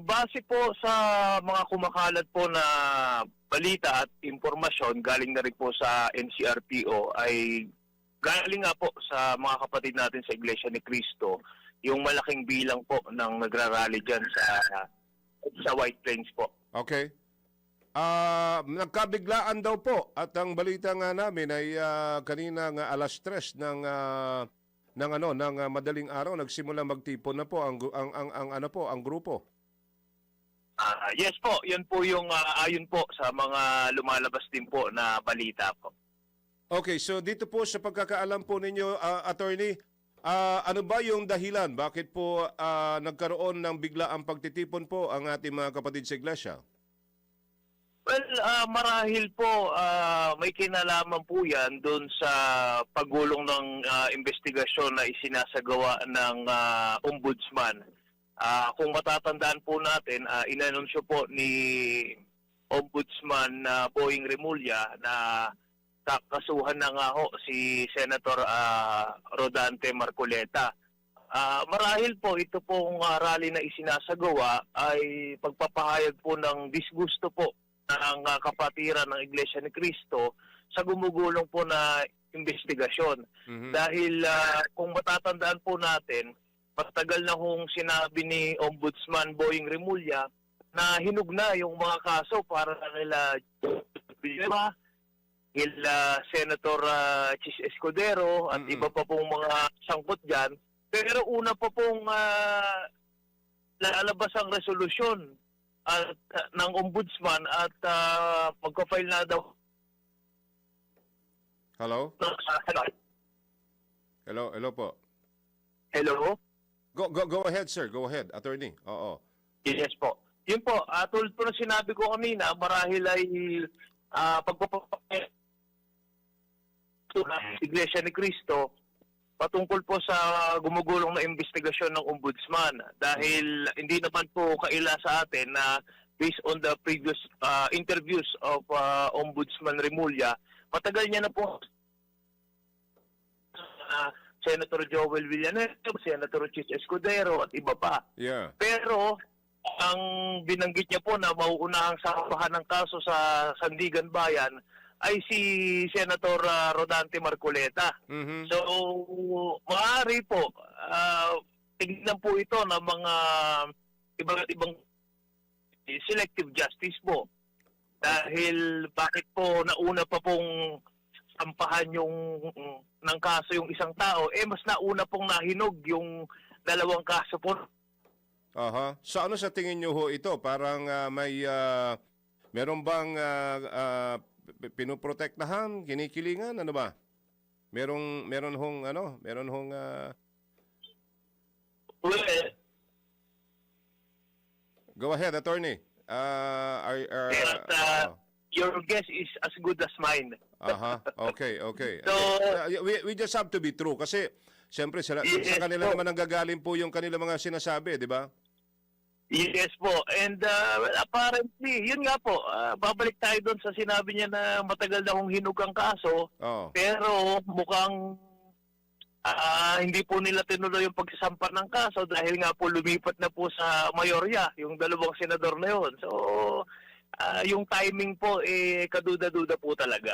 Base po sa mga kumakalat po na balita at impormasyon galing na rin po sa NCRPO ay galing nga po sa mga kapatid natin sa Iglesia ni Cristo yung malaking bilang po ng nagrarally dyan sa White Plains po. Okay. Nagkabiglaan daw po at ang balita nga namin ay kanina nga alas 3 ng madaling araw nagsimula magtipon na po ang grupo. Yes po, yun po yung ayon po sa mga lumalabas din po na balita po. Okay, so dito po sa pagkakaalam po ninyo, attorney, ano ba yung dahilan? Bakit po nagkaroon ng biglaang pagtitipon po ang ating mga kapatid sa iglesia? Well, marahil po may kinalaman po yan doon sa pagulong ng investigasyon na isinasagawa ng ombudsman. Kung matatandaan po natin, inanunsyo po ni Ombudsman Boying Remulla na kakasuhan na nga ho si Senator Rodante Marcoleta. Marahil po ito pong rally na isinasagawa ay pagpapahayag po ng disgusto po ng kapatiran ng Iglesia ni Cristo sa gumugulong po na investigasyon. Mm-hmm. Dahil kung matatandaan po natin, matagal na hong sinabi ni Ombudsman Boying Remulla na hinug na yung mga kaso para nila Senator Chis Escudero at iba pa pong mga sangkot dyan. Pero una pa pong lalabas ang resolusyon ng ombudsman at magka-file na daw. Hello? Hello po. Hello? Go ahead, sir. Go ahead, attorney. Oo. Yes po. Yun po, tulad po na sinabi ko kanina, marahil ay pagpapakita ng Iglesia ni Cristo patungkol po sa gumugulong na investigasyon ng ombudsman. Dahil hindi naman po kaila sa atin na based on the previous interviews of Ombudsman Remulla, matagal niya na po Senator Joel Villanueva, Senator Chis Escudero at iba pa. Yeah. Pero ang binanggit niya po na mauunahang sampahan ng kaso sa Sandigan Bayan ay si Senator Rodante Marcoleta. Mm-hmm. So, maaari po, tignan po ito ng mga ibang selective justice po. Dahil bakit po nauna pa pong sampahan ng kaso yung isang tao, mas nauna pong nahinog yung dalawang kaso po. Aha. So ano sa tingin niyo ho ito? Parang meron bang pinoprotektahan, kinikilingan, ano ba? Meron hong Well, Go ahead, attorney. Your guess is as good as mine. Aha. Okay. So, we just have to be true kasi siyempre sa kanila naman nanggagaling po yung kanila mga sinasabi, di ba? Yes po. And apparently, yun nga po, babalik tayo doon sa sinabi niya na matagal na hong hinug ang kaso. Oh. Pero mukhang hindi po nila tinuloy yung pagsasampa ng kaso dahil nga po lumipat na po sa mayorya, yung dalawang senador na yun. So, yung timing po, kaduda-duda po talaga.